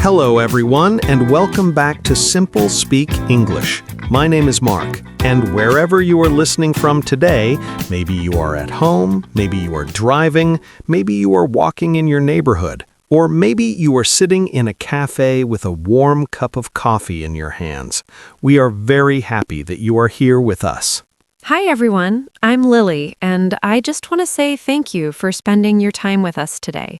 Hello, everyone, and welcome back to SimpleSpeak English. My name is Mark, and wherever you are listening from today, maybe you are at home, maybe you are driving, maybe you are walking in your neighborhood, or maybe you are sitting in a cafe with a warm cup of coffee in your hands. We are very happy that you are here with us. Hi, everyone. I'm Lily, and I just want to say thank you for spending your time with us today.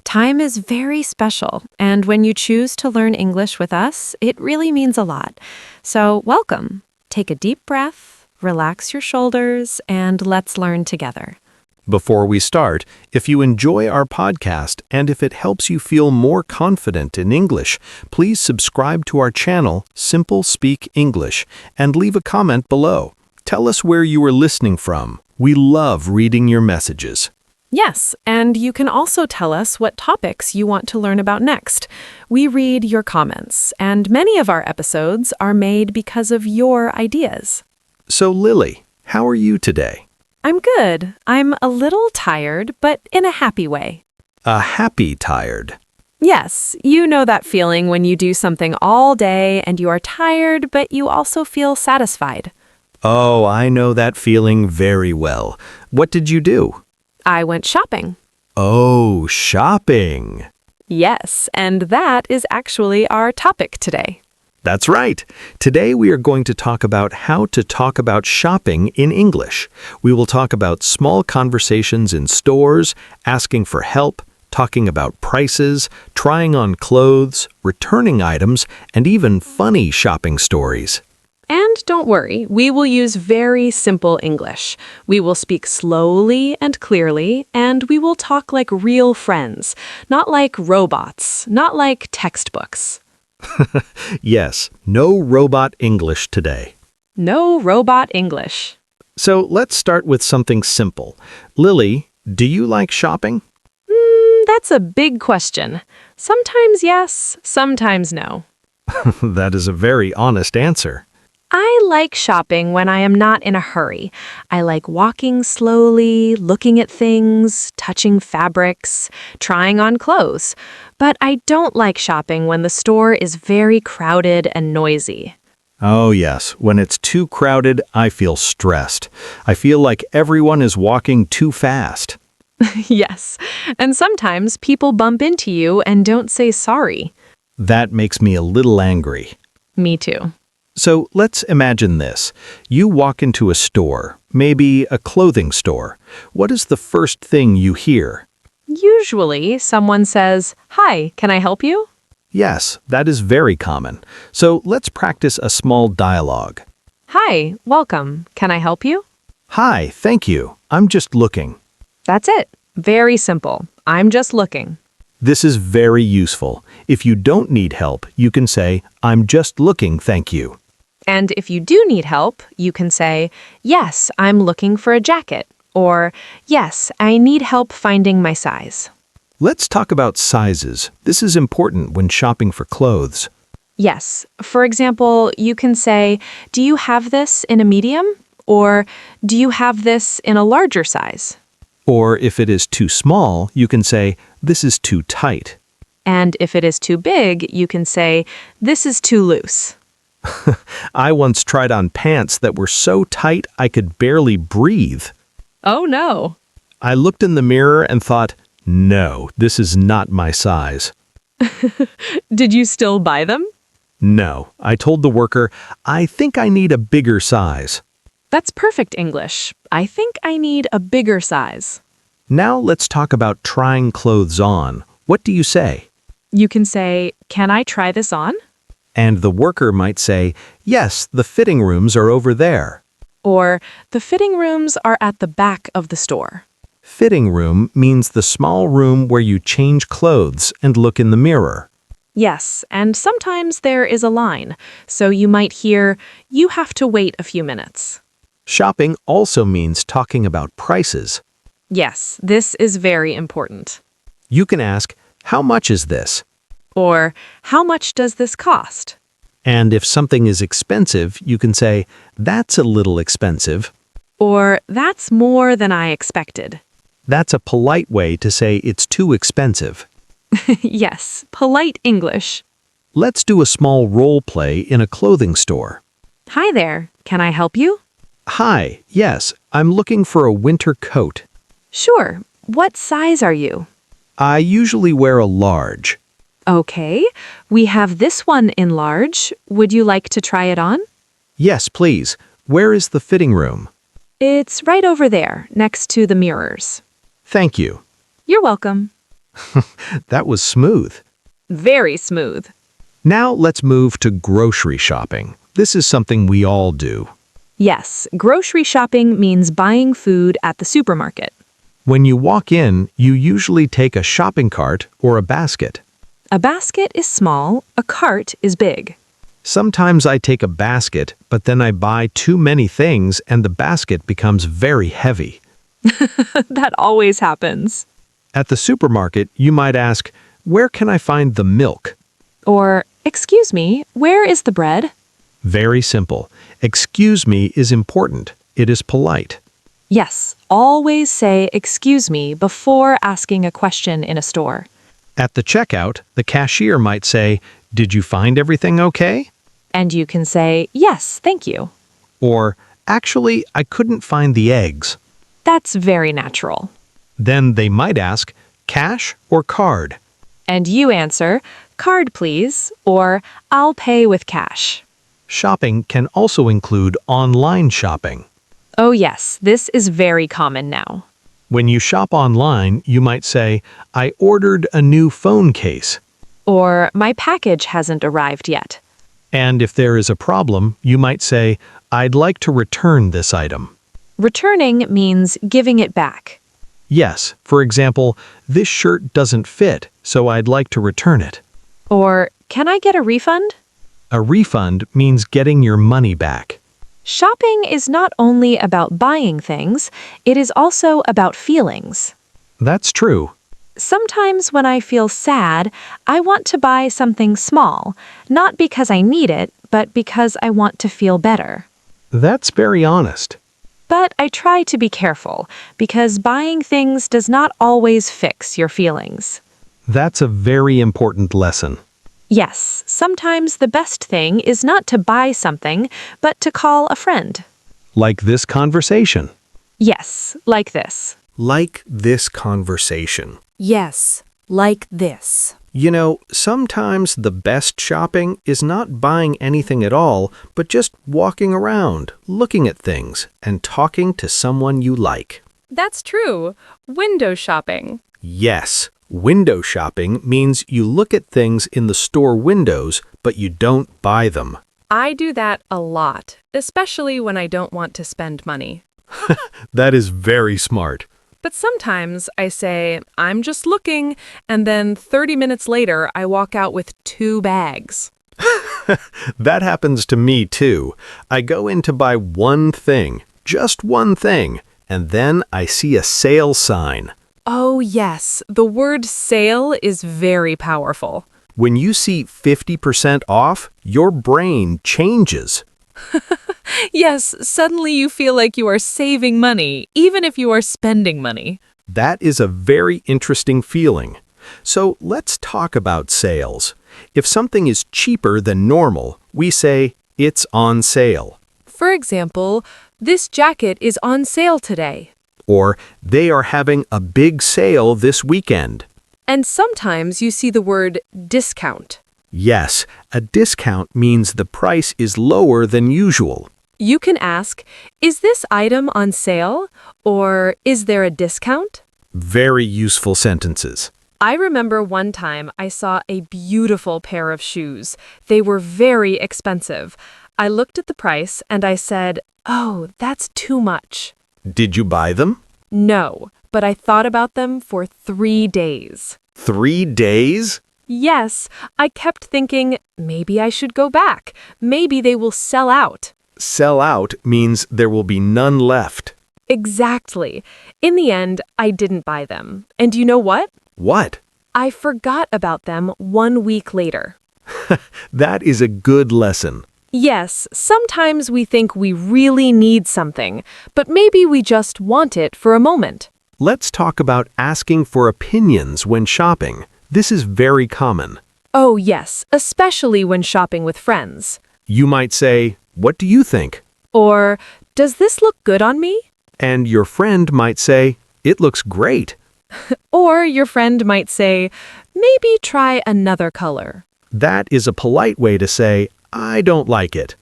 Time is very special, and when you choose to learn English with us, it really means a lot. So, welcome. Take a deep breath, relax your shoulders, and let's learn together. Before we start, if you enjoy our podcast and if it helps you feel more confident in English, please subscribe to our channel, SimpleSpeak English, and leave a comment below. Tell us where you are listening from. We love reading your messages. Yes, and you can also tell us what topics you want to learn about next. We read your comments, and many of our episodes are made because of your ideas. So, Lily, how are you today? I'm good. I'm a little tired, but in a happy way. A happy tired. Yes, you know that feeling when you do something all day and you are tired, but you also feel satisfied. Oh, I know that feeling very well. What did you do? I went shopping. Oh, shopping. Yes, and that is actually our topic today. That's right. Today we are going to talk about how to talk about shopping in English. We will talk about small conversations in stores, asking for help, talking about prices, trying on clothes, returning items, and even funny shopping stories. And don't worry, we will use very simple English. We will speak slowly and clearly, and we will talk like real friends, not like robots, not like textbooks. Yes, no robot English today. No robot English. So let's start with something simple. Lily, do you like shopping? That's a big question. Sometimes yes, sometimes no. That is a very honest answer. I like shopping when I am not in a hurry. I like walking slowly, looking at things, touching fabrics, trying on clothes. But I don't like shopping when the store is very crowded and noisy. Oh yes, when it's too crowded, I feel stressed. I feel like everyone is walking too fast. Yes, and sometimes people bump into you and don't say sorry. That makes me a little angry. Me too. So let's imagine this. You walk into a store, maybe a clothing store. What is the first thing you hear? Usually, someone says, "Hi, can I help you?" Yes, that is very common. So let's practice a small dialogue. Hi, welcome. Can I help you? Hi, thank you. I'm just looking. That's it. Very simple. I'm just looking. This is very useful. If you don't need help, you can say, I'm just looking, thank you. And if you do need help, you can say, "Yes, I'm looking for a jacket," or "Yes, I need help finding my size." Let's talk about sizes. This is important when shopping for clothes. Yes. For example, you can say, "Do you have this in a medium?" or "Do you have this in a larger size?" Or if it is too small, you can say, this is too tight. And if it is too big, you can say, "This is too loose." I once tried on pants that were so tight I could barely breathe. Oh no. I looked in the mirror and thought, no, this is not my size. Did you still buy them? No, I told the worker, I think I need a bigger size. That's perfect English. I think I need a bigger size. Now let's talk about trying clothes on. What do you say? You can say, "Can I try this on?" And the worker might say, yes, the fitting rooms are over there. Or, "The fitting rooms are at the back of the store." Fitting room means the small room where you change clothes and look in the mirror. Yes, and sometimes there is a line, so you might hear, "You have to wait a few minutes." Shopping also means talking about prices. Yes, this is very important. You can ask, how much is this? Or, "How much does this cost?" And if something is expensive, you can say, that's a little expensive. Or, "That's more than I expected." That's a polite way to say it's too expensive. Yes, polite English. Let's do a small role play in a clothing store. Hi there. Can I help you? Hi, yes, I'm looking for a winter coat. Sure. What size are you? I usually wear a large. Okay. We have this one in large. Would you like to try it on? Yes, please. Where is the fitting room? It's right over there, next to the mirrors. Thank you. You're welcome. That was smooth. Very smooth. Now let's move to grocery shopping. This is something we all do. Yes, grocery shopping means buying food at the supermarket. When you walk in, you usually take a shopping cart or a basket. A basket is small, a cart is big. Sometimes I take a basket, but then I buy too many things and the basket becomes very heavy. That always happens. At the supermarket, you might ask, "Where can I find the milk?" Or, excuse me, where is the bread? Very simple. Excuse me is important. It is polite. Yes, always say excuse me before asking a question in a store. At the checkout, the cashier might say, "Did you find everything okay?" And you can say, yes, thank you. Or, "Actually, I couldn't find the eggs." That's very natural. Then they might ask, "Cash or card?" And you answer, card please, or I'll pay with cash. Shopping can also include online shopping. Oh yes, this is very common now. When you shop online, you might say, "I ordered a new phone case." Or my package hasn't arrived yet. And if there is a problem, you might say, "I'd like to return this item." Returning means giving it back. Yes, for example, "This shirt doesn't fit, so I'd like to return it." Or can I get a refund? A refund means getting your money back. Shopping is not only about buying things, it is also about feelings. That's true. Sometimes when I feel sad, I want to buy something small, not because I need it, but because I want to feel better. That's very honest. But I try to be careful, because buying things does not always fix your feelings. That's a very important lesson. Yes, sometimes the best thing is not to buy something, but to call a friend. Like this conversation. Yes, like this. Like this conversation. Yes, like this. You know, sometimes the best shopping is not buying anything at all, but just walking around, looking at things, and talking to someone you like. That's true. Window shopping. Yes, window shopping means you look at things in the store windows, but you don't buy them. I do that a lot, especially when I don't want to spend money. That is very smart. But sometimes I say, I'm just looking, and then 30 minutes later I walk out with 2 bags. That happens to me too. I go in to buy one thing, just one thing, and then I see a sale sign. Oh yes, the word sale is very powerful. When you see 50% off, your brain changes. Yes, suddenly you feel like you are saving money, even if you are spending money. That is a very interesting feeling. So let's talk about sales. If something is cheaper than normal, we say, "It's on sale." For example, this jacket is on sale today. Or, "They are having a big sale this weekend." And sometimes you see the word discount. Yes, a discount means the price is lower than usual. You can ask, is this item on sale? Or is there a discount? Very useful sentences. I remember one time I saw a beautiful pair of shoes. They were very expensive. I looked at the price and I said, oh, that's too much. Did you buy them? No, but I thought about them for 3 days. 3 days? Yes, I kept thinking, maybe I should go back. Maybe they will sell out. Sell out means there will be none left. Exactly. In the end, I didn't buy them. And you know what? What? I forgot about them 1 week later. That is a good lesson. Yes, sometimes we think we really need something, but maybe we just want it for a moment. Let's talk about asking for opinions when shopping. This is very common. Oh, yes, especially when shopping with friends. You might say, "What do you think?" Or, does this look good on me? And your friend might say, "It looks great." Or your friend might say, maybe try another color. That is a polite way to say, "I don't like it."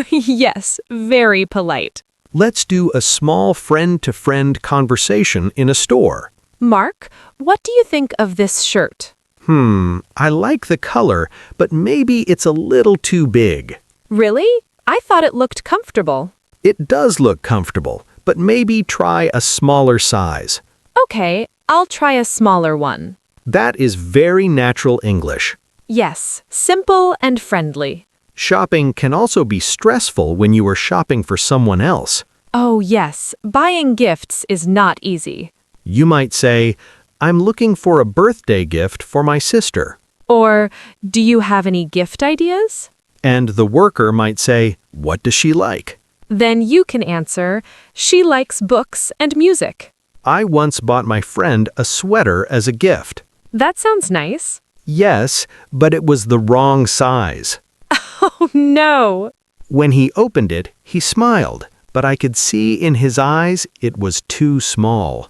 Yes, very polite. Let's do a small friend-to-friend conversation in a store. Mark, what do you think of this shirt? I like the color, but maybe it's a little too big. Really? I thought it looked comfortable. It does look comfortable, but maybe try a smaller size. Okay, I'll try a smaller one. That is very natural English. Yes, simple and friendly. Shopping can also be stressful when you are shopping for someone else. Oh, yes, buying gifts is not easy. You might say, "I'm looking for a birthday gift for my sister." Or, do you have any gift ideas? And the worker might say, "What does she like?" Then you can answer, she likes books and music. I once bought my friend a sweater as a gift. That sounds nice. Yes, but it was the wrong size. Oh, no. When he opened it, he smiled, but I could see in his eyes it was too small.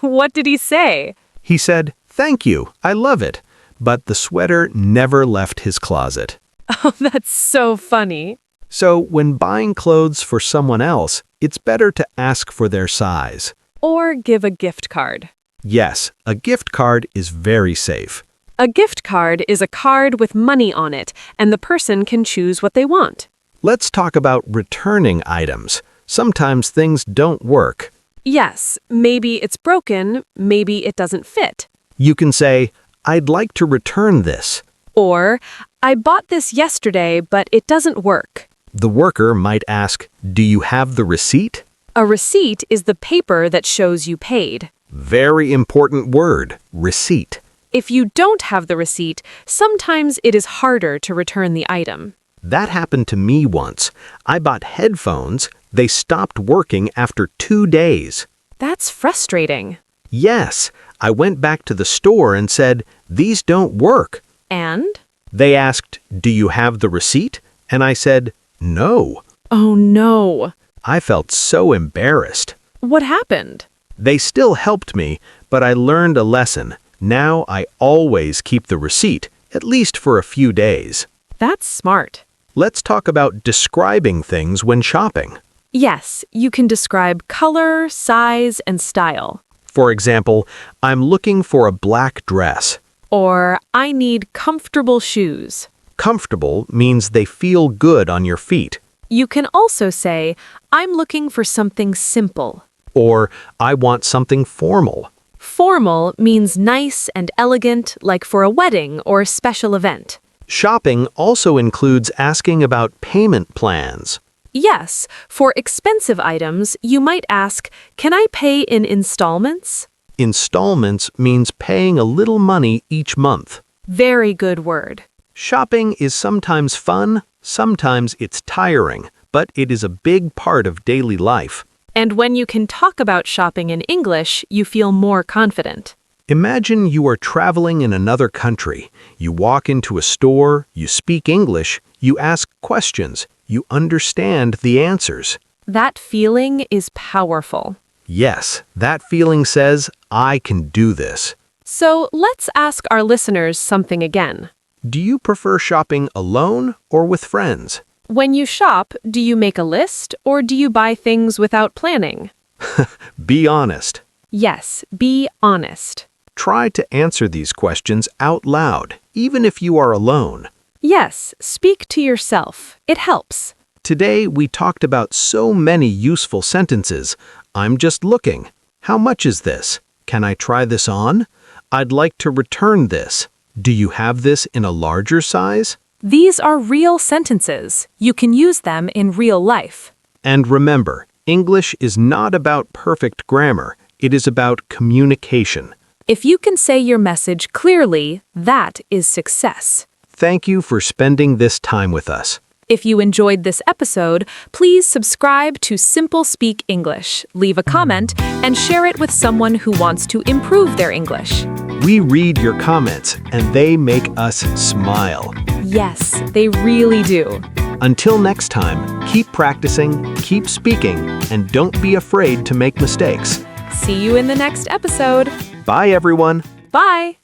What did he say? He said, "Thank you, I love it," but the sweater never left his closet. Oh, that's so funny. So when buying clothes for someone else, it's better to ask for their size. Or give a gift card. Yes, a gift card is very safe. A gift card is a card with money on it, and the person can choose what they want. Let's talk about returning items. Sometimes things don't work. Yes, maybe it's broken, maybe it doesn't fit. You can say, "I'd like to return this." Or, I bought this yesterday, but it doesn't work. The worker might ask, "Do you have the receipt?" A receipt is the paper that shows you paid. Very important word, receipt. If you don't have the receipt, sometimes it is harder to return the item. That happened to me once. I bought headphones. They stopped working after 2 days. That's frustrating. Yes, I went back to the store and said, "These don't work." And? They asked, "Do you have the receipt?" And I said, "No." Oh no. I felt so embarrassed. What happened? They still helped me, but I learned a lesson. Now I always keep the receipt, at least for a few days. That's smart. Let's talk about describing things when shopping. Yes, you can describe color, size, and style. For example, "I'm looking for a black dress." Or, I need comfortable shoes. Comfortable means they feel good on your feet. You can also say, I'm looking for something simple. Or, "I want something formal." Formal means nice and elegant, like for a wedding or a special event. Shopping also includes asking about payment plans. Yes, for expensive items, you might ask, can I pay in installments? Installments means paying a little money each month. Very good word. Shopping is sometimes fun, sometimes it's tiring, but it is a big part of daily life. And when you can talk about shopping in English, you feel more confident. Imagine you are traveling in another country. You walk into a store, you speak English, you ask questions, you understand the answers. That feeling is powerful. Yes, that feeling says, "I can do this." So let's ask our listeners something again. Do you prefer shopping alone or with friends? When you shop, do you make a list or do you buy things without planning? Be honest. Yes, be honest. Try to answer these questions out loud, even if you are alone. Yes, speak to yourself. It helps. Today, we talked about so many useful sentences. I'm just looking. How much is this? Can I try this on? I'd like to return this. Do you have this in a larger size? These are real sentences. You can use them in real life. And remember, English is not about perfect grammar. It is about communication. If you can say your message clearly, that is success. Thank you for spending this time with us. If you enjoyed this episode, please subscribe to SimpleSpeak English, leave a comment, and share it with someone who wants to improve their English. We read your comments, and they make us smile. Yes, they really do. Until next time, keep practicing, keep speaking, and don't be afraid to make mistakes. See you in the next episode. Bye, everyone. Bye.